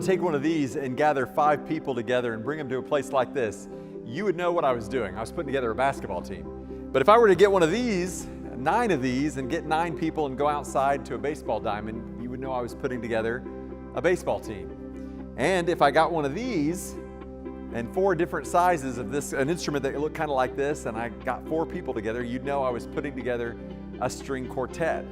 to take one of these and gather 5 people together and bring them to a place like this, you would know what I was doing. I was putting together a basketball team. But if I were to get one of these, 9 of these, and get 9 people and go outside to a baseball diamond, you would know I was putting together a baseball team. And if I got one of these and 4 different sizes of this, an instrument that looked kind of like this, and I got 4 people together, you'd know I was putting together a string quartet.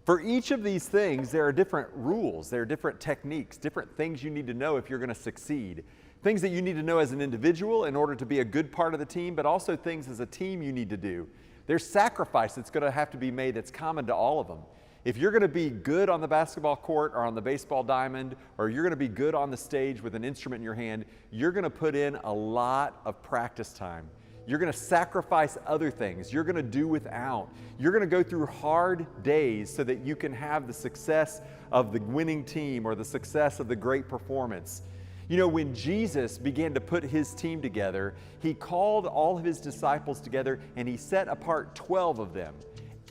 For each of these things, there are different rules, there are different techniques, different things you need to know if you're going to succeed. Things that you need to know as an individual in order to be a good part of the team, but also things as a team you need to do. There's sacrifice that's going to have to be made that's common to all of them. If you're going to be good on the basketball court or on the baseball diamond, or you're going to be good on the stage with an instrument in your hand, you're going to put in a lot of practice time. You're going to sacrifice other things. You're going to do without. You're going to go through hard days so that you can have the success of the winning team or the success of the great performance. You know, when Jesus began to put his team together, he called all of his disciples together and he set apart 12 of them.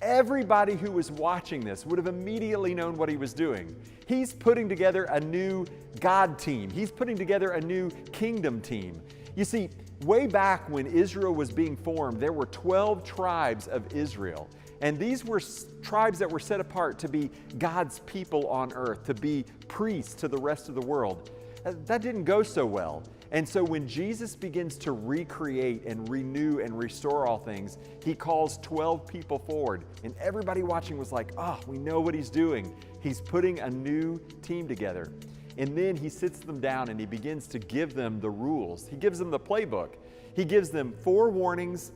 Everybody who was watching this would have immediately known what he was doing. He's putting together a new God team. He's putting together a new kingdom team. You see, way back when Israel was being formed, there were 12 tribes of Israel. And these were tribes that were set apart to be God's people on earth, to be priests to the rest of the world. That didn't go so well. And so when Jesus begins to recreate and renew and restore all things, he calls 12 people forward. And everybody watching was like, oh, we know what he's doing. He's putting a new team together. And then he sits them down and he begins to give them the rules. He gives them the playbook. He gives them 4 warnings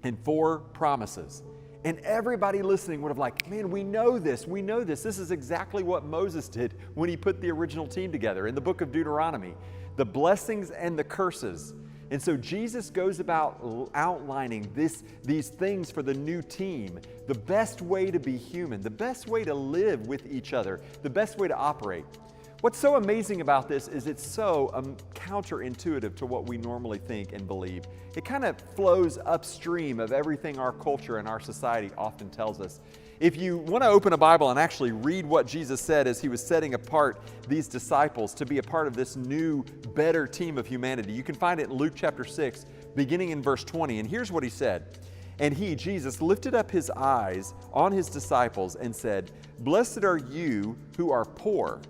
and 4 promises. And everybody listening would have like, man, we know this. We know this. This is exactly what Moses did when he put the original team together in the book of Deuteronomy. The blessings and the curses. And so Jesus goes about outlining these things for the new team, the best way to be human, the best way to live with each other, the best way to operate. What's so amazing about this is it's so counterintuitive to what we normally think and believe. It kind of flows upstream of everything our culture and our society often tells us. If you want to open a Bible and actually read what Jesus said as he was setting apart these disciples to be a part of this new, better team of humanity, you can find it in Luke chapter 6, beginning in verse 20. And here's what he said. And he, Jesus, lifted up his eyes on his disciples and said, "Blessed are you who are poor,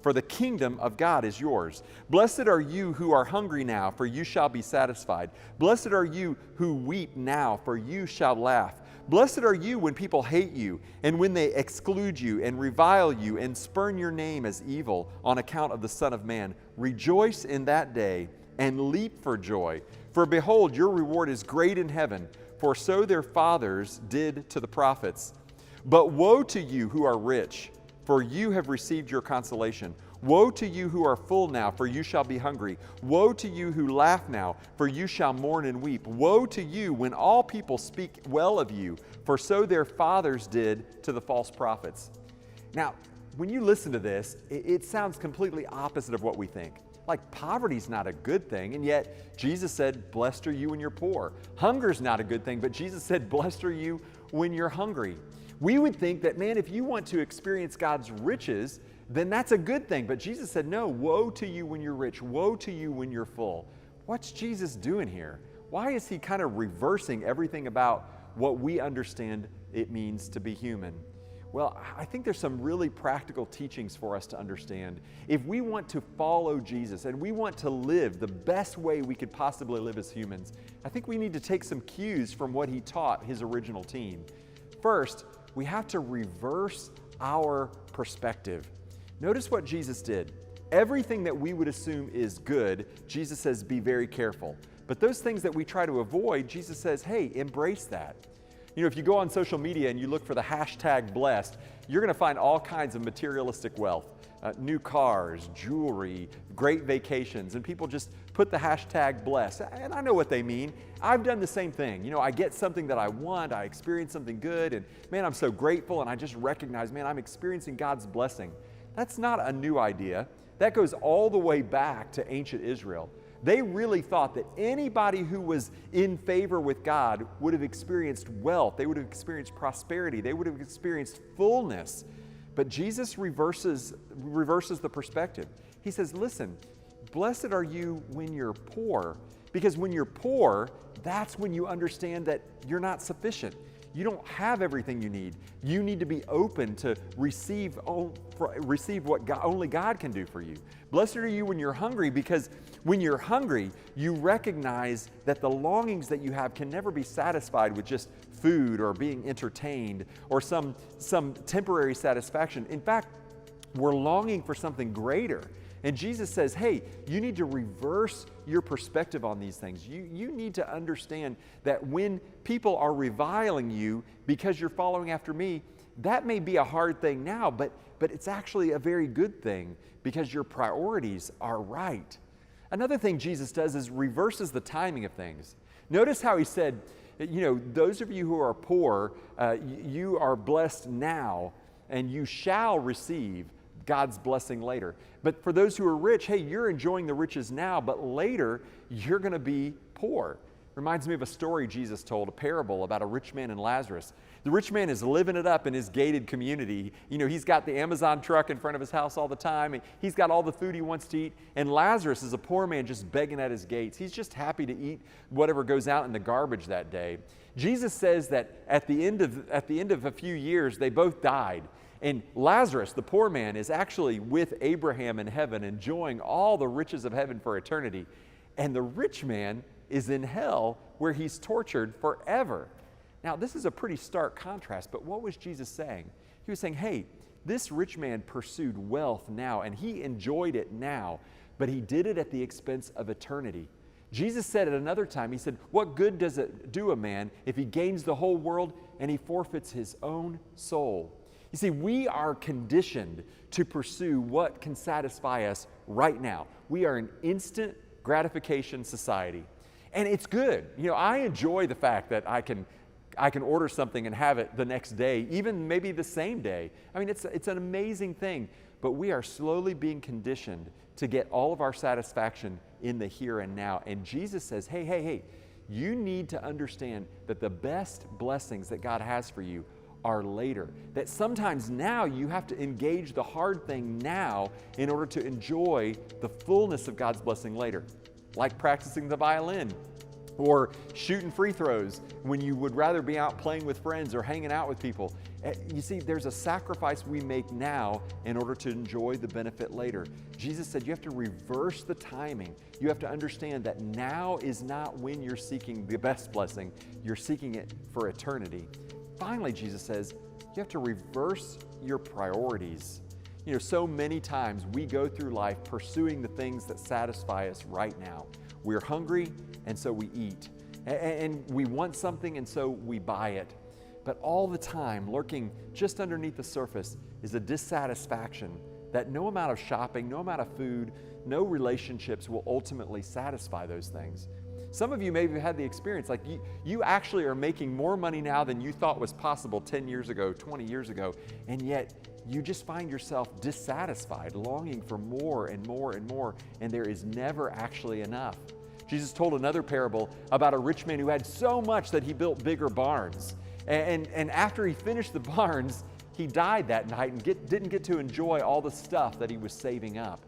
for the kingdom of God is yours. Blessed are you who are hungry now, for you shall be satisfied. Blessed are you who weep now, for you shall laugh. Blessed are you when people hate you, and when they exclude you, and revile you, and spurn your name as evil on account of the Son of Man. Rejoice in that day, and leap for joy. For behold, your reward is great in heaven, for so their fathers did to the prophets. But woe to you who are rich, for you have received your consolation. Woe to you who are full now, for you shall be hungry. Woe to you who laugh now, for you shall mourn and weep. Woe to you when all people speak well of you, for so their fathers did to the false prophets." Now, when you listen to this, it sounds completely opposite of what we think. Like poverty's not a good thing, and yet Jesus said, "Blessed are you when you're poor." Hunger's not a good thing, but Jesus said, "Blessed are you when you're hungry." We would think that, man, if you want to experience God's riches, then that's a good thing. But Jesus said, no, woe to you when you're rich, woe to you when you're full. What's Jesus doing here? Why is he kind of reversing everything about what we understand it means to be human? Well, I think there's some really practical teachings for us to understand. If we want to follow Jesus and we want to live the best way we could possibly live as humans, I think we need to take some cues from what he taught his original team. First, we have to reverse our perspective. Notice what Jesus did. Everything that we would assume is good, Jesus says, be very careful. But those things that we try to avoid, Jesus says, hey, embrace that. You know, if you go on social media and you look for the hashtag blessed, you're going to find all kinds of materialistic wealth. New cars, jewelry, great vacations, and people just put the hashtag blessed. And I know what they mean. I've done the same thing. You know, I get something that I want, I experience something good, and man, I'm so grateful, and I just recognize, man, I'm experiencing God's blessing. That's not a new idea. That goes all the way back to ancient Israel. They really thought that anybody who was in favor with God would have experienced wealth, they would have experienced prosperity, they would have experienced fullness. But Jesus reverses the perspective. He says, listen, blessed are you when you're poor, because when you're poor, that's when you understand that you're not sufficient. You don't have everything you need. You need to be open to receive what only God can do for you. Blessed are you when you're hungry, because when you're hungry, you recognize that the longings that you have can never be satisfied with just food or being entertained or some temporary satisfaction. In fact, we're longing for something greater. And Jesus says, hey, you need to reverse your perspective on these things. You need to understand that when people are reviling you because you're following after me, that may be a hard thing now, but it's actually a very good thing because your priorities are right. Another thing Jesus does is reverses the timing of things. Notice how he said, those of you who are poor, you are blessed now, and you shall receive God's blessing later. But for those who are rich, hey, you're enjoying the riches now, but later you're going to be poor. Reminds me of a story Jesus told, a parable about a rich man and Lazarus. The rich man is living it up in his gated community. He's got the Amazon truck in front of his house all the time, and he's got all the food he wants to eat. And Lazarus is a poor man just begging at his gates. He's just happy to eat whatever goes out in the garbage that day. Jesus says that at the end of a few years, they both died. And Lazarus, the poor man, is actually with Abraham in heaven, enjoying all the riches of heaven for eternity. And the rich man is in hell, where he's tortured forever. Now, this is a pretty stark contrast, but what was Jesus saying? He was saying, hey, this rich man pursued wealth now, and he enjoyed it now, but he did it at the expense of eternity. Jesus said at another time, he said, what good does it do a man if he gains the whole world and he forfeits his own soul? You see, we are conditioned to pursue what can satisfy us right now. We are an instant gratification society. And it's good. I enjoy the fact that I can order something and have it the next day, even maybe the same day. I mean, it's an amazing thing. But we are slowly being conditioned to get all of our satisfaction in the here and now. And Jesus says, hey, you need to understand that the best blessings that God has for you are later. That sometimes now you have to engage the hard thing now in order to enjoy the fullness of God's blessing later. Like practicing the violin or shooting free throws when you would rather be out playing with friends or hanging out with people. You see, there's a sacrifice we make now in order to enjoy the benefit later. Jesus said you have to reverse the timing. You have to understand that now is not when you're seeking the best blessing. You're seeking it for eternity. Finally, Jesus says, you have to reverse your priorities. So many times we go through life pursuing the things that satisfy us right now. We're hungry, and so we eat. And we want something, and so we buy it. But all the time, lurking just underneath the surface is a dissatisfaction that no amount of shopping, no amount of food, no relationships will ultimately satisfy those things. Some of you maybe have had the experience, like you actually are making more money now than you thought was possible 10 years ago, 20 years ago, and yet you just find yourself dissatisfied, longing for more and more and more, and there is never actually enough. Jesus told another parable about a rich man who had so much that he built bigger barns. And after he finished the barns, he died that night and didn't get to enjoy all the stuff that he was saving up.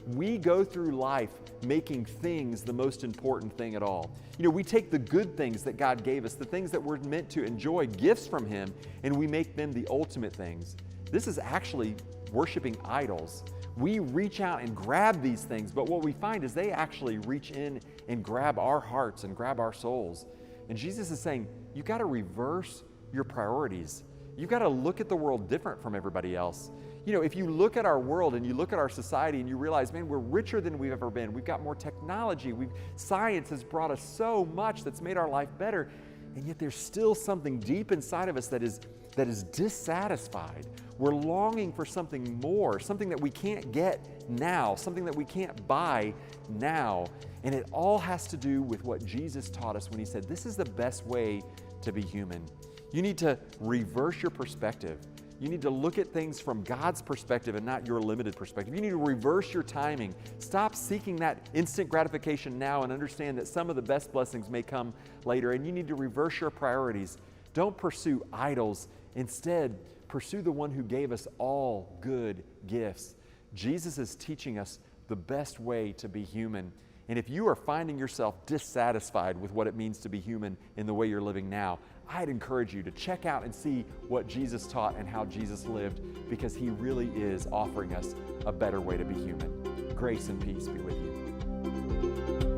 We go through life making things the most important thing at all. We take the good things that God gave us, the things that we're meant to enjoy, gifts from Him, and we make them the ultimate things. This is actually worshiping idols. We reach out and grab these things, but what we find is they actually reach in and grab our hearts and grab our souls. And Jesus is saying, you got to reverse your priorities. You've got to look at the world different from everybody else. If you look at our world and you look at our society and you realize, man, we're richer than we've ever been. We've got more technology. Science has brought us so much that's made our life better. And yet there's still something deep inside of us that is dissatisfied. We're longing for something more, something that we can't get now, something that we can't buy now. And it all has to do with what Jesus taught us when He said, this is the best way to be human. You need to reverse your perspective. You need to look at things from God's perspective and not your limited perspective. You need to reverse your timing. Stop seeking that instant gratification now and understand that some of the best blessings may come later. And you need to reverse your priorities. Don't pursue idols. Instead, pursue the one who gave us all good gifts. Jesus is teaching us the best way to be human. And if you are finding yourself dissatisfied with what it means to be human in the way you're living now, I'd encourage you to check out and see what Jesus taught and how Jesus lived, because he really is offering us a better way to be human. Grace and peace be with you.